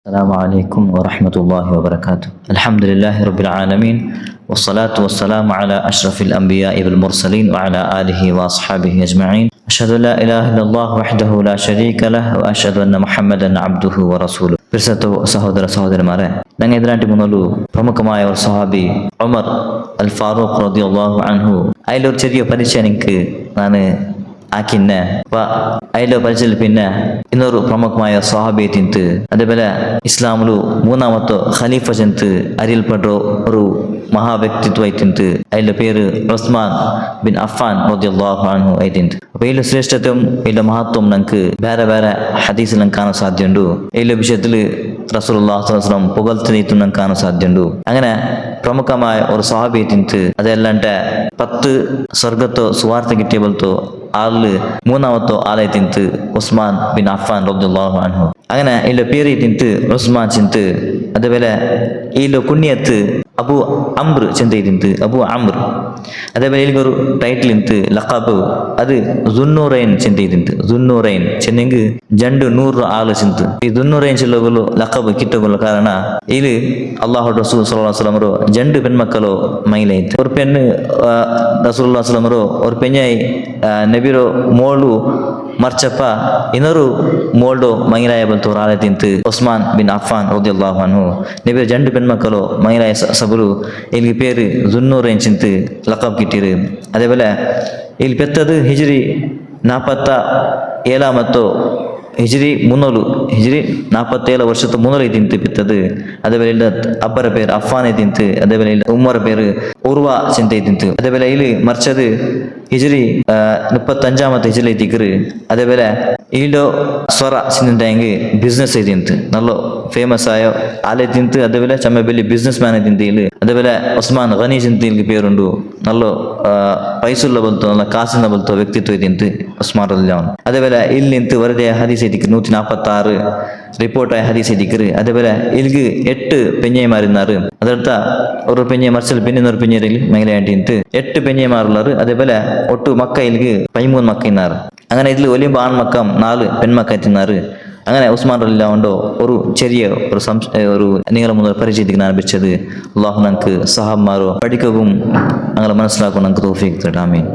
السلام عليكم ورحمة الله وبركاته. الحمد لله رب العالمين والصلاة والسلام على أشرف الأنبياء والمرسلين وعلى آله وأصحابه أجمعين. أشهد أن لا إله إلا الله وحده لا شريك له وأشهد أن محمدا عبده ورسوله. ಸಹೋದರರೇ, ನಂಗೆ ಎದುರಾಂಟಿ ಮುನ್ನಲು ಪ್ರಮುಖമായ ஒரு ಸಹಾಬಿ உமர் அல் ஃபாரூக் ரலியல்லாஹு அன்ஹு അതിൽ ഒരു ചെറിയ പരിചയം എനിക്ക് ನಾನು ആക്കിന്ന അതിലെ പരിചയത്തിൽ പിന്നെ ಇನ್ನೊರು ಪ್ರಮುಖമായ ಸಹಾಬಿ ತಿಂತು അതേപോലെ ಇಸ್ಲಾಮಲು ಮೂನಾಮತ್ತು ಖಲೀಫ ಜಂತು ಅರಿಯಲ್ಪಡ್ರೋ ஒரு ಮಹಾ ವ್ಯಕ್ತಿತ್ವ ಐತಿಂತು അതിലെ പേര് ഉസ്മാൻ ബിൻ അഫ്ഫാൻ റളിയല്ലാഹു അൻഹു ಐತಿಂತು. അപ്പോൾ ഇതിലെ ശ്രേഷ്ഠത്വം ഇതിലെ മഹത്വം നമുക്ക് ಬೇರೆ ಬೇರೆ ഹദീസിൽ നമുക്ക് കാണാൻ സാധ്യതയുണ്ട്. ഇതിലെ വിഷയത്തിൽ റസൂലുള്ളാഹി സ്വല്ലല്ലാഹു അലൈഹി വസല്ലം പുകഴ്ത്തുന്നതും നമുക്ക് കാണാൻ സാധ്യതയുണ്ട്. അങ്ങനെ ಪ್ರಮುಖമായ ഒരു സഹാബി ತಿಂತು ಅದೆಲ್ಲಂటే 10 ಸ್ವರ್ಗತ್ತು ಸುವಾರ್ಥ ಗಿಟ್ಟಿ ಬಲ್ತು ആളില് മൂന്നാമത്തോ ആളെ തിന്ത് ഉസ്മാൻ ബിൻ അഫ്ഫാൻ റളിയല്ലാഹു അൻഹു. അങ്ങനെ ഇതിലെ പേര് തിന്ത് ഉസ്മാൻ ചിന്ത്. അതേപോലെ ഇതിലെ കുണ്യത്ത് അബു അംർ ചിന്ത തിന്ത് അബു അംർ. അതേപോലെ ഇതിലൊരു ടൈറ്റിൽ ഇಂತು ಲಖಬ್ ಅದು ದುನ್ನೂರೈನ್ ಚಿಂತ ತಿಂತು. ದುನ್ನೂರೈನ್ ಚೆನ್ನೆಂಗ್ ಜಂಡು 100 ಆಳು ಚಿಂತು. ಈ ದುನ್ನೂರೈನ್ ಚಿಲ್ಲಗಳು ಲಖಬ್ ಕಿಟ್ಟಗಳು ಕಾರಣ ಇಲ್ಲಿ ಅಲ್ಲಾಹು ರಸೂಲ್ ಸಲ್ಲಲ್ಲಾಹು ಅಲೈಹಿ ವಸಲ್ಲಂ ಜಂಡು பெண்மக்களோ ಮಹಿಳೆ ಇತ್ತು. ஒரு பெண் ರಸೂಲುಲ್ಲಾಹಿ ಸಲ್ಲಲ್ಲಾಹು ಅಲೈಹಿ ವಸಲ್ಲಂ ஒரு பெண்ணை ನಬಿರೋ ಮೋಳು ಮರ್ಚಪ್ಪ ಇನ್ನೊರು ಮೋಲ್ಡೋ ಮಹಿಳೆಯ ಬಲ್ತು ಆಳೆ ತಿಂತು ಉಸ್ಮಾನ್ ಬಿನ್ ಅಫ್ಫಾನ್ ರಲಿಯಲ್ಲಾಹು ಅನ್ಹು. ನಬಿರ ಜಂಡು பெண்மக்களோ மகிழாய சபுரு இதுக்கு பேரு ದುನ್ನೂರೈನ್ ಚಿಂತು ಲಖಬ್ ಕಿಟ್ಟಿರು. അതേപോലെ ಇಲ್ಲಿ ಪೆತ್ತದು ಹಿಜ್ರಿ 47 ಮತ್ತು ಹಿಜ್ರಿ 300 ಹಿಜ್ರಿ 47 ವರ್ಷದ 300 ತಿಂತು ಬಿತ್ತದು. അതേപോലെ ಇಲ್ಲ ಅಬ್ಬರ പേര് ಅಫ್ಫಾನ್ ತಿಂತು. അതേപോലെ ಇಲ್ಲ ಉಮ್ಮರ പേര് ಉರ್ವ ಚಿಂತೆ ತಿಂತು. അതേപോലെ ಇಲ್ಲಿ ಮರ್ಚದು ಹಿಜ್ರಿ 35 ಹಿಜ್ರಿ ತಿಕ್ರು. അതേപോലെ ಈಡೋ ಸ್ವರ ಚಿಂತೆಂಗೆ ಬಿಸ್ನೆಸ್ ಐತಿಂತು നല്ല ഫേമസ് ആയ ആളെ തിന്ത്. അതേപോലെ ചമ്മ വലിയ ബിസിനസ് മാനെ തിന്തിയില്. അതേപോലെ ഉസ്മാൻ ഖനി ചിന്തയിലേക്ക് പേരുണ്ട്. നല്ല പൈസുള്ള ബലത്തോ നല്ല കാസിನ ಬಲ್ತೋ ವ್ಯಕ್ತಿತ್ವ ತಿಂತು ಉಸ್ಮಾನ್ ರಲಿಯಲ್ಲಾಹು ಅನ್ಹು. അതേപോലെ ಇಲ್ಲಿ ನಿಂತು ವರದಿಯ ಹದೀಸ್ ಐತಿಕ್ರು 146 റിപ്പോർട്ട് ആയ ഹദീസ് ಐತಿಕ್ರು. അതേപോലെ ഇൽക്ക് 8 പെഞ്ഞൈമാരുന്നാറ്. ಅದರ್ಥ ഒരു പെഞ്ഞை മർച്ചൽ പിന്നെ ഒരു പെഞ്ഞൈരിൽ മഹിളയായിട്ട് തിന്ത് 8 പെഞ്ഞൈമാറുള്ളാറ്. അതേപോലെ ഒട്ടു മക്ക ഇൽക്ക് 13 മക്ക ഇന്നാറ്. അങ്ങനെ ഇതിൽ ഒലിയുമ്പോൾ ആൺമക്ക 4 പെൺമക്ക തിന്നാറ്. അങ്ങനെ ഉസ്മാൻ റളിയല്ലാഹു അൻഹു ഒരു ചെറിയ ഒരു നിങ്ങളെ മുന്നിൽ പരിചയത്തിക്ക് ഞാൻ വെച്ചത്. അല്ലാഹു നമുക്ക് സഹാബന്മാരോ പഠിക്കുകയും ഞങ്ങളെ മനസ്സിലാക്കുകയും നമുക്ക് തൗഫീഖ് തരട്ടെ. ആമീൻ.